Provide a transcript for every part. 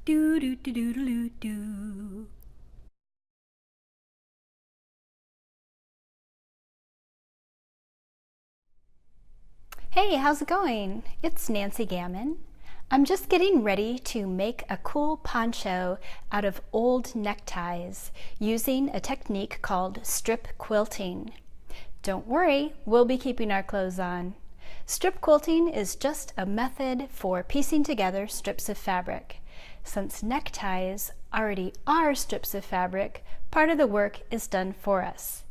Do do do do do do. Hey, how's it going? It's Nancy Gamon. I'm just getting ready to make a cool poncho out of old neckties using a technique called strip quilting. Don't worry, we'll be keeping our clothes on. Strip quilting is just a method for piecing together strips of fabric. Since neckties already are strips of fabric, part of the work is done for us.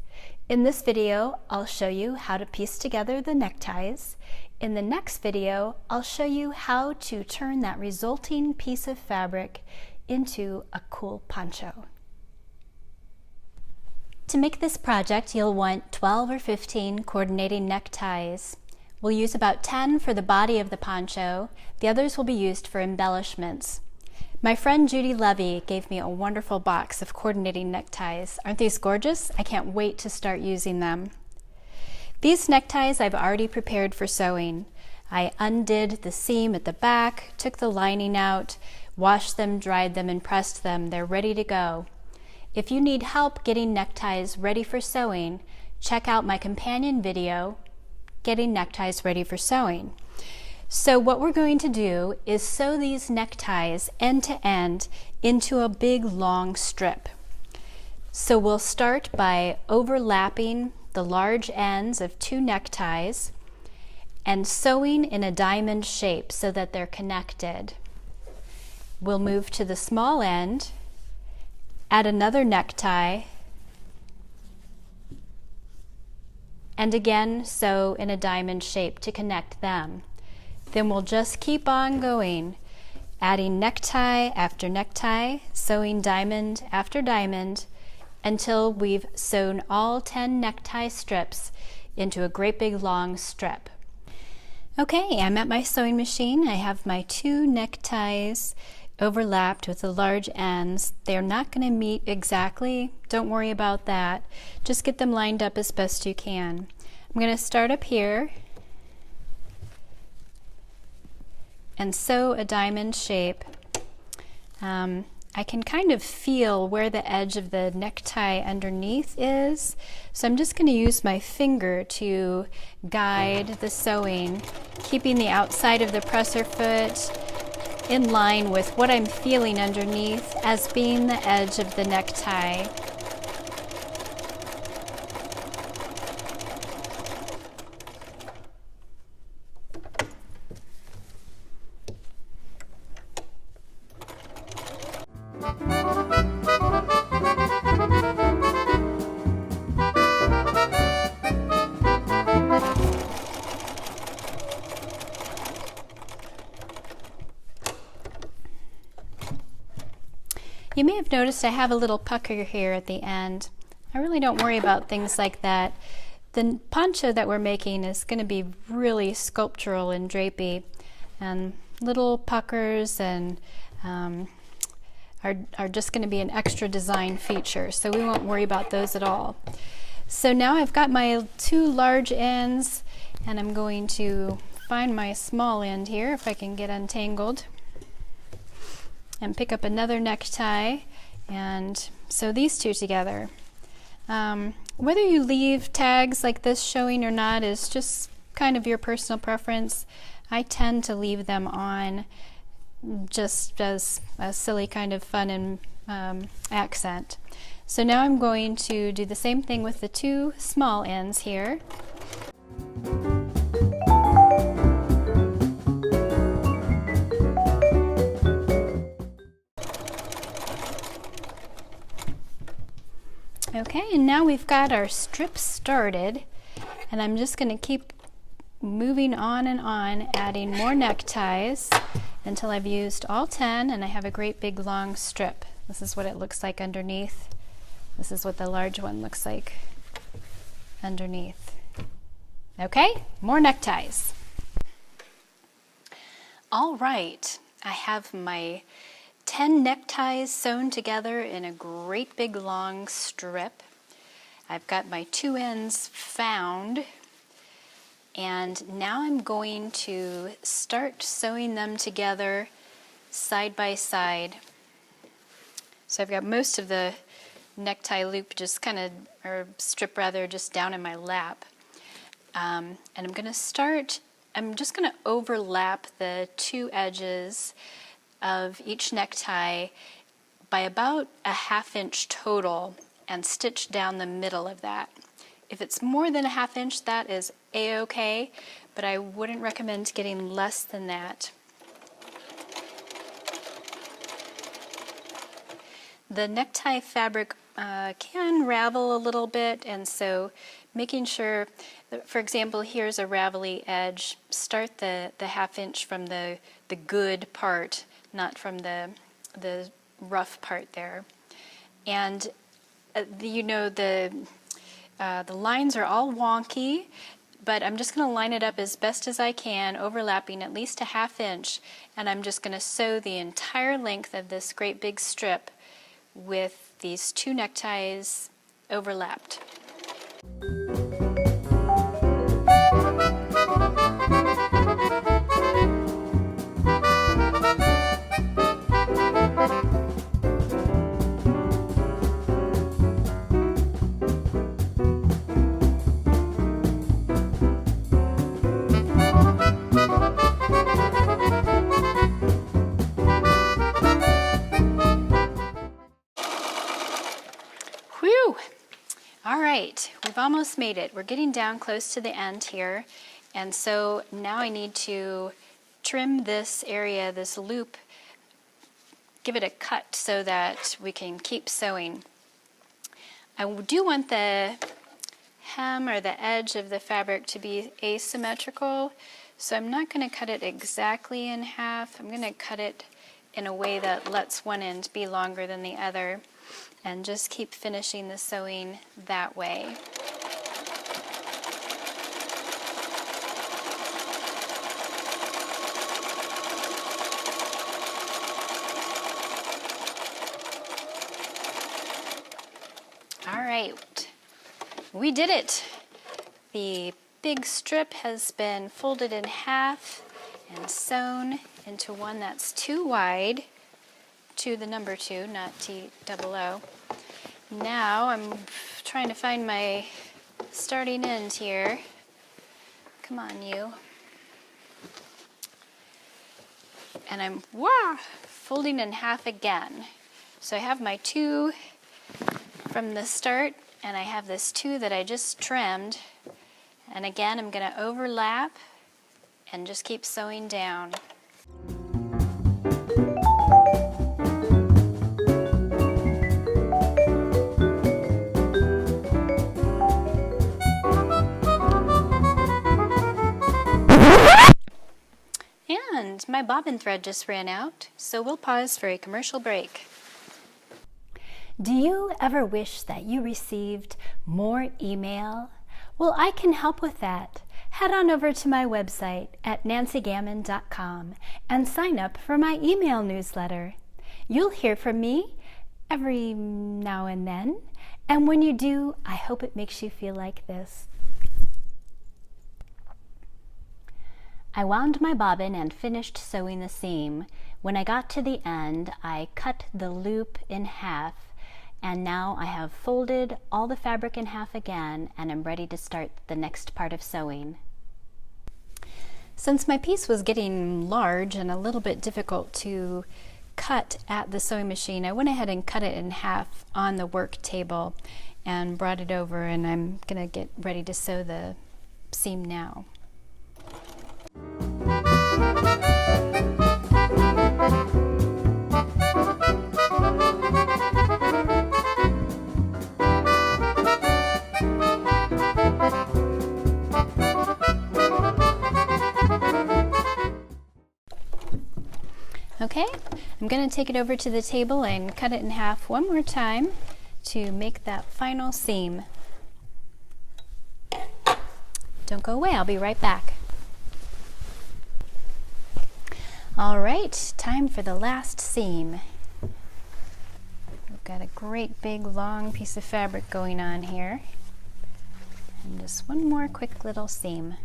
In this video, I'll show you how to piece together the neckties. In the next video, I'll show you how to turn that resulting piece of fabric into a cool poncho. To make this project, you'll want 12 or 15 coordinating neckties. We'll use about 10 for the body of the poncho. The others will be used for embellishments. My friend Judy Levy gave me a wonderful box of coordinating neckties. Aren't these gorgeous? I can't wait to start using them. These neckties I've already prepared for sewing. I undid the seam at the back, took the lining out, washed them, dried them, and pressed them. They're ready to go. If you need help getting neckties ready for sewing, check out my companion video, Getting Neckties Ready for Sewing. So what we're going to do is sew these neckties end to end into a big long strip. So we'll start by overlapping the large ends of two neckties and sewing in a diamond shape so that they're connected. We'll move to the small end, add another necktie, and again sew in a diamond shape to connect them. Then we'll just keep on going, adding necktie after necktie, sewing diamond after diamond, until we've sewn all 10 necktie strips into a great big long strip. Okay, I'm at my sewing machine. I have my two neckties overlapped with the large ends. They're not going to meet exactly. Don't worry about that. Just get them lined up as best you can. I'm going to start up here and sew a diamond shape. I can kind of feel where the edge of the necktie underneath is, so I'm just going to use my finger to guide the sewing, keeping the outside of the presser foot in line with what I'm feeling underneath as being the edge of the necktie. You may have noticed I have a little pucker here at the end. I really don't worry about things like that. The poncho that we're making is going to be really sculptural and drapey, and little puckers and are just going to be an extra design feature, so we won't worry about those at all. So now I've got my two large ends, and I'm going to find my small end here if I can get untangled, and pick up another necktie and sew these two together. Whether you leave tags like this showing or not is just kind of your personal preference. I tend to leave them on just as a silly kind of fun and accent. So now I'm going to do the same thing with the two small ends here. Okay, and now we've got our strips started, and I'm just going to keep moving on and on, adding more neckties until I've used all 10 and I have a great big long strip. This is what it looks like underneath. This is what the large one looks like underneath. Okay, more neckties. All right, I have my 10 neckties sewn together in a great big long strip. I've got my two ends found, and now I'm going to start sewing them together side by side. So I've got most of the necktie loop just kind of, or strip rather, just down in my lap. And I'm just going to overlap the two edges of each necktie by about a 1/2 inch total and stitch down the middle of that. If it's more than a 1/2 inch, that is a-okay, but I wouldn't recommend getting less than that. The necktie fabric can ravel a little bit, and so making sure that, for example, here's a ravelly edge, start the 1/2 inch from the good part, not from the rough part there. And you know, the lines are all wonky, but I'm just going to line it up as best as I can, overlapping at least a 1/2 inch, and I'm just going to sew the entire length of this great big strip with these two neckties overlapped. Whew! All right, we've almost made it. We're getting down close to the end here, and so now I need to trim this area, this loop, give it a cut so that we can keep sewing. I do want the hem or the edge of the fabric to be asymmetrical, so I'm not going to cut it exactly in half. I'm going to cut it in a way that lets one end be longer than the other, and just keep finishing the sewing that way. All right, we did it. The big strip has been folded in half and sewn into one that's too wide, to the number 2, not T-double-O. Now I'm trying to find my starting end here. Come on, you. And I'm folding in half again. So I have my 2 from the start, and I have this 2 that I just trimmed. And again, I'm going to overlap and just keep sewing down. And my bobbin thread just ran out, so we'll pause for a commercial break. Do you ever wish that you received more email? Well, I can help with that. Head on over to my website at nancygamon.com and sign up for my email newsletter. You'll hear from me every now and then, and when you do, I hope it makes you feel like this. I wound my bobbin and finished sewing the seam. When I got to the end, I cut the loop in half, and now I have folded all the fabric in half again, and I'm ready to start the next part of sewing. Since my piece was getting large and a little bit difficult to cut at the sewing machine, I went ahead and cut it in half on the work table and brought it over, and I'm gonna get ready to sew the seam now. Okay, I'm going to take it over to the table and cut it in half one more time to make that final seam. Don't go away, I'll be right back. All right, time for the last seam. We've got a great big long piece of fabric going on here. And just one more quick little seam.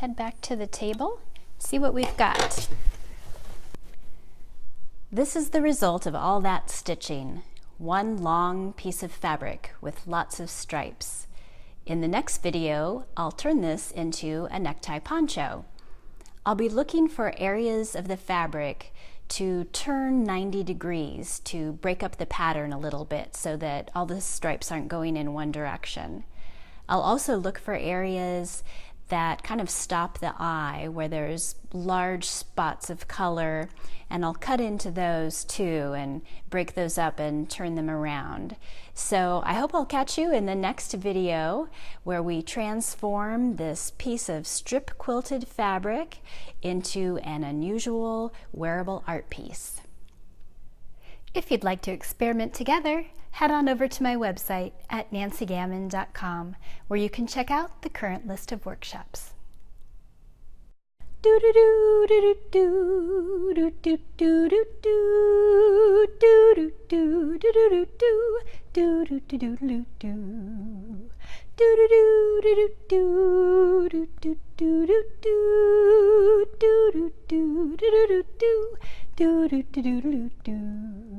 head back to the table, see what we've got. This is the result of all that stitching. One long piece of fabric with lots of stripes. In the next video, I'll turn this into a necktie poncho. I'll be looking for areas of the fabric to turn 90 degrees to break up the pattern a little bit so that all the stripes aren't going in one direction. I'll also look for areas that kind of stop the eye, where there's large spots of color, and I'll cut into those too and break those up and turn them around. So I hope I'll catch you in the next video where we transform this piece of strip quilted fabric into an unusual wearable art piece. If you'd like to experiment together, head on over to my website at nancygamon.com, where you can check out the current list of workshops.